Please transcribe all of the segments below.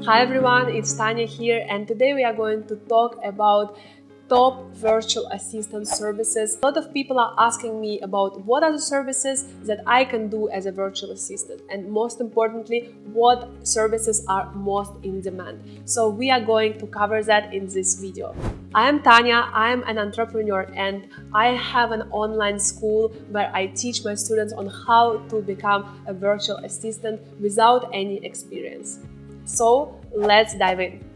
Hi everyone, it's Tanya here, and today we are going to talk about top virtual assistant services. A lot of people are asking me about what are the services that I can do as a virtual assistant, and most importantly, what services are most in demand. So we are going to cover that in this video. I am Tanya, I am an entrepreneur, and I have an online school where I teach my students on how to become a virtual assistant without any experience. So let's dive in.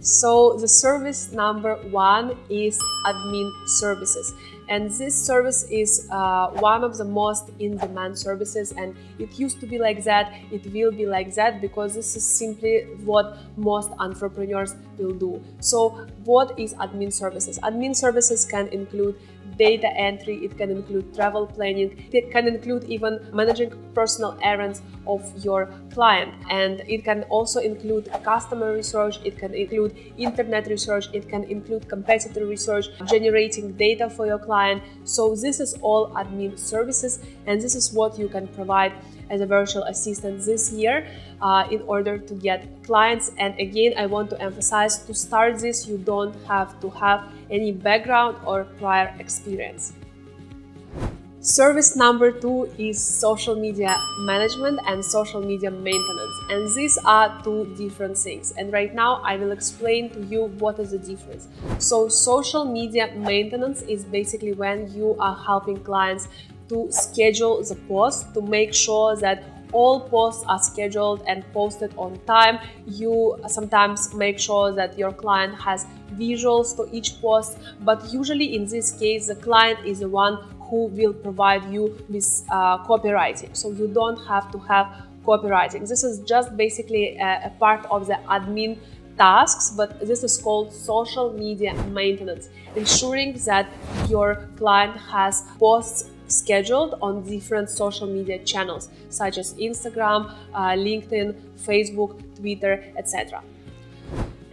So the service number one is admin services, and this service is one of the most in-demand services, and it used to be like that, it will be like that, because this is simply what most entrepreneurs will do. So what is admin services? Admin services can include data entry, it can include travel planning, it can include even managing personal errands of your client, and it can also include customer research, it can include internet research, it can include competitor research, generating data for your client. So this is all admin services, and this is what you can provide as a virtual assistant this year in order to get clients. And again, I want to emphasize, to start this, you don't have to have any background or prior experience. Service number two is social media management and social media maintenance, and these are two different things, and right now I will explain to you what is the difference. So social media maintenance is basically when you are helping clients to schedule the posts, to make sure that all posts are scheduled and posted on time. You sometimes make sure that your client has visuals to each post, but usually in this case the client is the one who will provide you with copywriting. So you don't have to have copywriting. This is just basically a part of the admin tasks, but this is called social media maintenance, ensuring that your client has posts scheduled on different social media channels such as Instagram, LinkedIn, Facebook, Twitter, etc.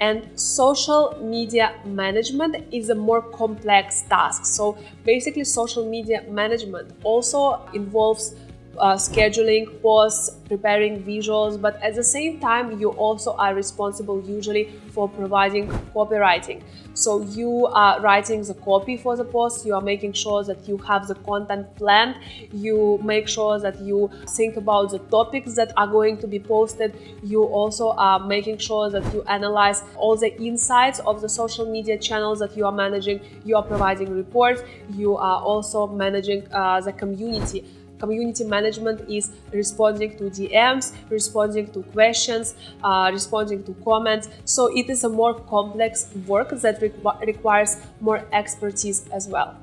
And social media management is a more complex task. So basically, social media management also involves scheduling posts, preparing visuals, but at the same time you also are responsible usually for providing copywriting. So you are writing the copy for the post, you are making sure that you have the content planned, you make sure that you think about the topics that are going to be posted, you also are making sure that you analyze all the insights of the social media channels that you are managing, you are providing reports, you are also managing the community. Community management is responding to DMs, responding to questions, responding to comments. So it is a more complex work that requires more expertise as well.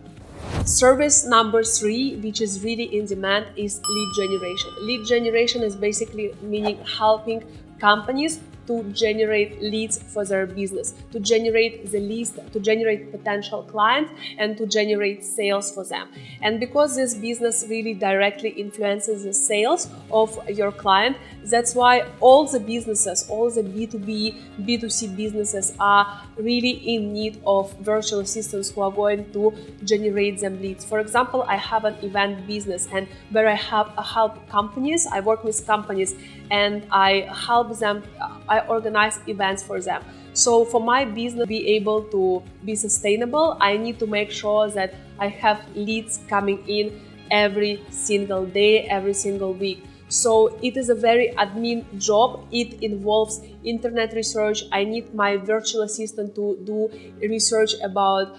Service number three, which is really in demand, is lead generation. Lead generation is basically meaning helping companies to generate leads for their business, to generate the leads, to generate potential clients, and to generate sales for them. And because this business really directly influences the sales of your client, that's why all the businesses, all the B2B, B2C businesses are really in need of virtual assistants who are going to generate them leads. For example, I have an event business, and where I help companies, I work with companies, and I help them, I organize events for them. So for my business to be able to be sustainable, I need to make sure that I have leads coming in every single day, every single week. So it is a very admin job. It involves internet research. I need my virtual assistant to do research about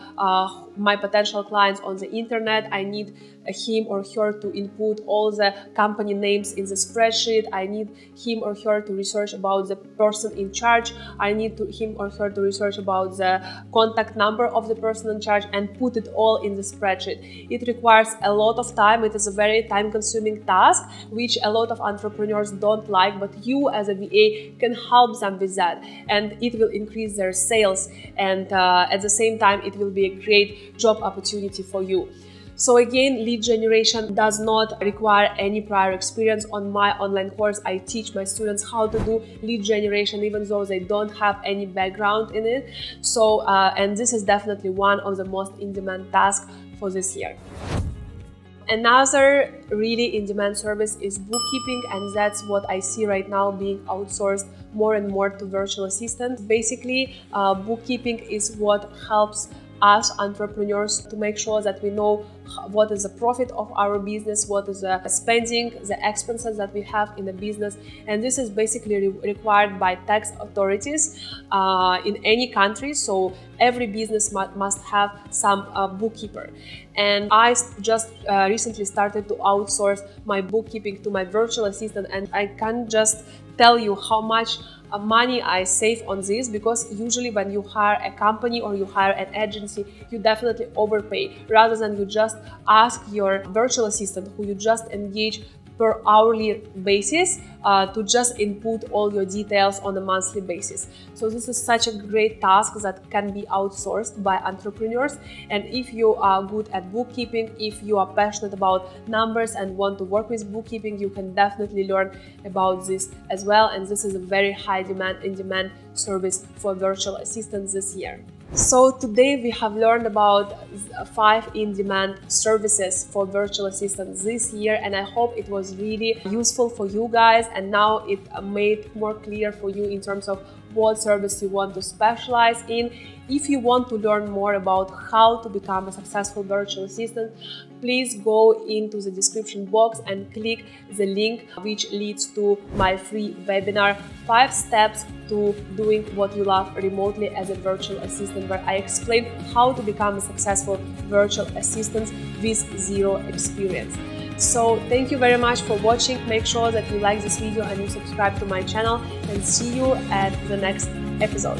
my potential clients on the internet. I need him or her to input all the company names in the spreadsheet. I need him or her to research about the person in charge. I need him or her to research about the contact number of the person in charge and put it all in the spreadsheet. It requires a lot of time. It is a very time-consuming task, which a lot of entrepreneurs don't like, but you as a VA can help them with that, and it will increase their sales, and at the same time it will be a great job opportunity for you. So again, lead generation does not require any prior experience. On my online course, I teach my students how to do lead generation even though they don't have any background in it. So, and this is definitely one of the most in-demand tasks for this year. Another really in-demand service is bookkeeping, and that's what I see right now being outsourced more and more to virtual assistants. Basically, bookkeeping is what helps us entrepreneurs to make sure that we know what is the profit of our business, what is the spending, the expenses that we have in the business, and this is basically required by tax authorities in any country. So every business must have some bookkeeper, and I just recently started to outsource my bookkeeping to my virtual assistant, and I can just tell you how much money I save on this, because usually when you hire a company or you hire an agency, you definitely overpay, rather than you just ask your virtual assistant, who you just engage per hourly basis, to just input all your details on a monthly basis. So this is such a great task that can be outsourced by entrepreneurs. And if you are good at bookkeeping, if you are passionate about numbers and want to work with bookkeeping, you can definitely learn about this as well. And this is a very high in-demand service for virtual assistants this year. So today we have learned about 5 in-demand services for virtual assistants this year, and I hope it was really useful for you guys, and now it made more clear for you in terms of what service you want to specialize in. If you want to learn more about how to become a successful virtual assistant, please go into the description box and click the link which leads to my free webinar, 5 steps to doing what you love remotely as a virtual assistant, where I explain how to become a successful virtual assistant with zero experience. So thank you very much for watching. Make sure that you like this video and you subscribe to my channel, and see you at the next episode.